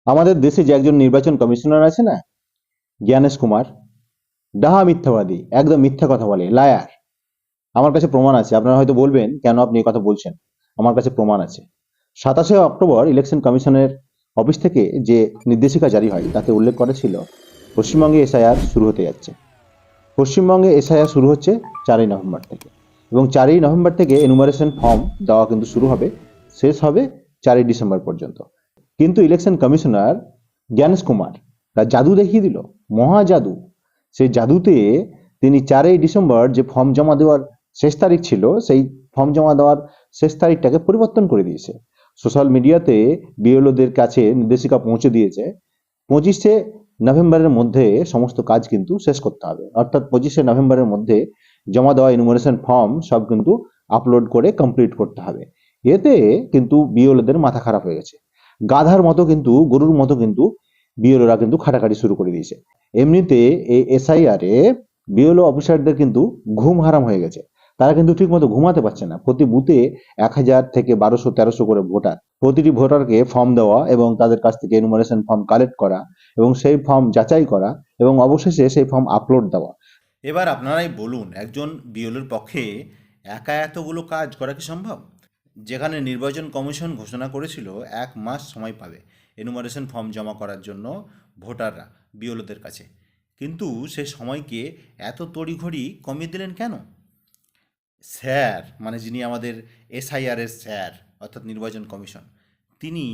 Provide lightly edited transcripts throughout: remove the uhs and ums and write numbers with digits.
আমাদের দেশে যে একজন নির্বাচন কমিশনার আছে না, জ্ঞানেশ কুমার, ডাহা মিথ্যাবাদী, একদম মিথ্যা কথা বলে, লায়ার। আমার কাছে প্রমাণ আছে। আপনারা হয়তো বলবেন কেন আপনি এই কথা বলছেন, আমার কাছে প্রমাণ আছে। 27শে অক্টোবর ইলেকশন কমিশনের অফিস থেকে যে নির্দেশিকা জারি হয় তাতে উল্লেখ করা ছিল পশ্চিমবঙ্গে এসআইআর শুরু হতে যাচ্ছে। পশ্চিমবঙ্গে এসআইআর শুরু হচ্ছে 4ই নভেম্বর থেকে, এবং 4ই নভেম্বর থেকে এনুমারেশন ফর্ম দেওয়া কিন্তু শুরু হবে, শেষ হবে 4ই ডিসেম্বর পর্যন্ত। কিন্তু ইলেকশন কমিশনার জ্ঞানেশ কুমার তার জাদু দেখিয়ে দিল, মহা জাদু। সেই জাদুতে তিনি 4ই ডিসেম্বর যে ফর্ম জমা দেওয়ার শেষ তারিখ ছিল, সেই ফর্ম জমা দেওয়ার শেষ তারিখটাকে পরিবর্তন করে দিয়েছে। সোশ্যাল মিডিয়াতে বিএলওদের কাছে নির্দেশিকা পৌঁছে দিয়েছে 25শে নভেম্বরের মধ্যে সমস্ত কাজ কিন্তু শেষ করতে হবে, অর্থাৎ 25শে নভেম্বরের মধ্যে জমা দেওয়া ইনুমারেশন ফর্ম সব কিন্তু আপলোড করে কমপ্লিট করতে হবে। এতে কিন্তু বিএলওদের মাথা খারাপ হয়ে গেছে। গাধার মতো কিন্তু, গরুর মতো কিন্তু বিএলওরা কিন্তু খাটাখাটি শুরু করে দিয়েছে। এমনিতে এই এসআইআর এ বিএলও অফিসারদের কিন্তু ঘুম হারাম হয়ে গেছে। তারা কিন্তু ঠিক মতো ঘুমাতে পারছে না। প্রতি বুথে 1000 থেকে 1200-1300 করে ভোটার। প্রতিটি ভোটারকে ফর্ম দেওয়া এবং তাদের কাছ থেকে এনুমারেশন ফর্ম কালেক্ট করা এবং সেই ফর্ম যাচাই করা এবং অবশেষে সেই ফর্ম আপলোড দেওয়া। এবার আপনারাই বলুন, একজন বিএলওর পক্ষে একা এতগুলো কাজ করা কি সম্ভব? যেখানে নির্বাচন কমিশন ঘোষণা করেছিল 1 মাস সময় পাবে এনুমারেশন ফর্ম জমা করার জন্য ভোটাররা বিএলওদের কাছে, কিন্তু সে সময়কে এত তড়িঘড়ি কমিয়ে দিলেন কেন? স্যার, মানে যিনি আমাদের এসআইআরের স্যার, অর্থাৎ নির্বাচন কমিশন, তিনি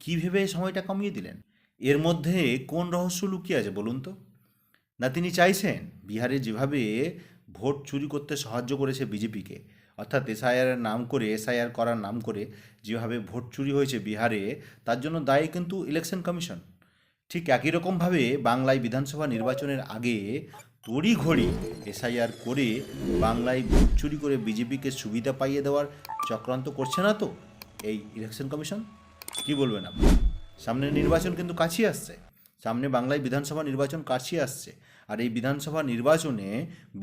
কী ভেবে সময়টা কমিয়ে দিলেন? এর মধ্যে কোন রহস্য লুকিয়ে আছে বলুন তো? না তিনি চাইছেন বিহারে যেভাবে ভোট চুরি করতে সাহায্য করেছে বিজেপিকে, অর্থাৎ এসআইআরের নাম করে, এসআইআর করার নাম করে যেভাবে ভোট চুরি হয়েছে বিহারে, তার জন্য দায়ী কিন্তু ইলেকশন কমিশন। ঠিক একই রকমভাবে বাংলায় বিধানসভা নির্বাচনের আগে তড়িঘড়ি এসআইআর করে বাংলায় ভোট চুরি করে বিজেপিকে সুবিধা পাইয়ে দেওয়ার চক্রান্ত করছে না তো এই ইলেকশন কমিশন? কি বলবেন আপনি? সামনে নির্বাচন কিন্তু কাছিয়ে আসছে, সামনে বাংলায় বিধানসভা নির্বাচন কাছিয়ে আসছে, আর এই বিধানসভা নির্বাচনে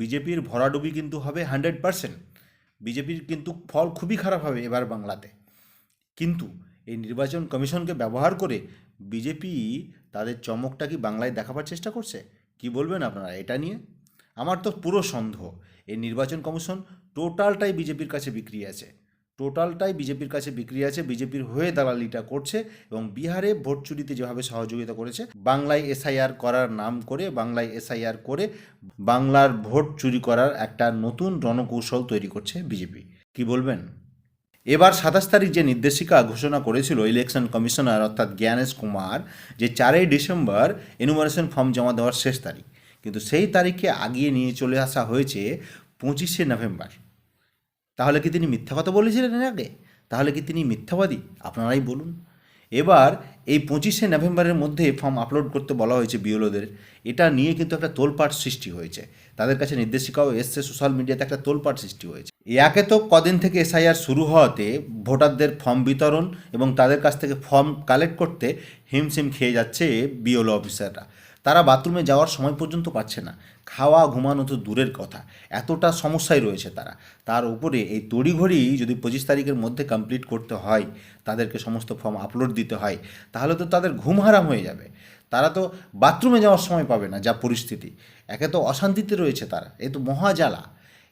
বিজেপির ভরাডুবি কিন্তু হবে 100%। বিজেপির কিন্তু ফল খুবই খারাপ হবে এবার বাংলাতে। কিন্তু এই নির্বাচন কমিশনকে ব্যবহার করে বিজেপি তাদের চমকটা কি বাংলায় দেখাবার চেষ্টা করছে? কি বলবেন আপনারা এটা নিয়ে? আমার তো পুরো সন্দেহ এই নির্বাচন কমিশন টোটালটাই বিজেপির কাছে বিক্রি আছে, টোটালটাই বিজেপির কাছে বিক্রি আছে, বিজেপির হয়ে দালালিটা করছে এবং বিহারে ভোট চুরিতে যেভাবে সহযোগিতা করেছে, বাংলায় এসআইআর করার নাম করে, বাংলায় এসআইআর করে বাংলার ভোট চুরি করার একটা নতুন রণকৌশল তৈরি করছে বিজেপি। কি বলবেন? এবার 27 তারিখ যে নির্দেশিকা ঘোষণা করেছিল ইলেকশন কমিশনার অর্থাৎ জ্ঞানেশ কুমার, যে 4ই ডিসেম্বর এনুমারেশন ফর্ম জমা দেওয়ার শেষ তারিখ, কিন্তু সেই তারিখকে আগিয়ে নিয়ে চলে আসা হয়েছে 25শে নভেম্বর। তাহলে কি তিনি মিথ্যা কথা বলেছিলেন এর আগে? তাহলে কি তিনি মিথ্যাবাদী? আপনারাই বলুন। এবার এই 25শে নভেম্বরের মধ্যে ফর্ম আপলোড করতে বলা হয়েছে বিএলওদের, এটা নিয়ে কিন্তু একটা তোলপাড় সৃষ্টি হয়েছে। তাদের কাছে নির্দেশিকাও এসছে, সোশ্যাল মিডিয়াতে একটা তোলপাড় সৃষ্টি হয়েছে। একে তো কদিন থেকে এসআইআর শুরু হওয়াতে ভোটারদের ফর্ম বিতরণ এবং তাদের কাছ থেকে ফর্ম কালেক্ট করতে হিমশিম খেয়ে যাচ্ছে বিএলও অফিসাররা। তারা বাথরুমে যাওয়ার সময় পর্যন্ত পাচ্ছে না, খাওয়া ঘুমানো তো দূরের কথা, এতটা সমস্যায় রয়েছে তারা। তার উপরে এই তড়িঘড়ি যদি 25 তারিখের মধ্যে কমপ্লিট করতে হয়, তাদেরকে সমস্ত ফর্ম আপলোড দিতে হয়, তাহলে তো তাদের ঘুম হারাম হয়ে যাবে। তারা তো বাথরুমে যাওয়ার সময় পাবে না, যা পরিস্থিতি। একে তো অশান্তিতে রয়েছে তারা, এ তো মহাজ্বালা।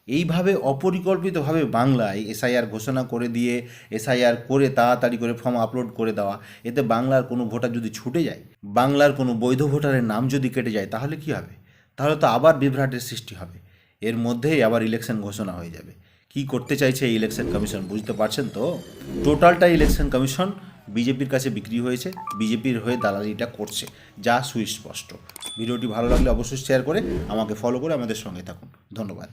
এইভাবে অপরিকল্পিতভাবে বাংলায় এসআইআর ঘোষণা করে দিয়ে, এসআইআর করে তাড়াতাড়ি করে ফর্ম আপলোড করে দেওয়া, এতে বাংলার কোনো ভোটার যদি ছুটে যায়, বাংলার কোনো বৈধ ভোটারের নাম যদি কেটে যায়, তাহলে কি হবে? তাহলে তো আবার বিভ্রাটের সৃষ্টি হবে। এর মধ্যেই আবার ইলেকশন ঘোষণা হয়ে যাবে। কি করতে চাইছে এই ইলেকশন কমিশন বুঝতে পারছেন তো? টোটালটা ইলেকশন কমিশন বিজেপির কাছে বিক্রি হয়েছে, বিজেপির হয়ে দালালিটা করছে, যা সুস্পষ্ট। ভিডিওটি ভালো লাগলে অবশ্যই শেয়ার করে আমাকে ফলো করে আমাদের সঙ্গে থাকুন। ধন্যবাদ।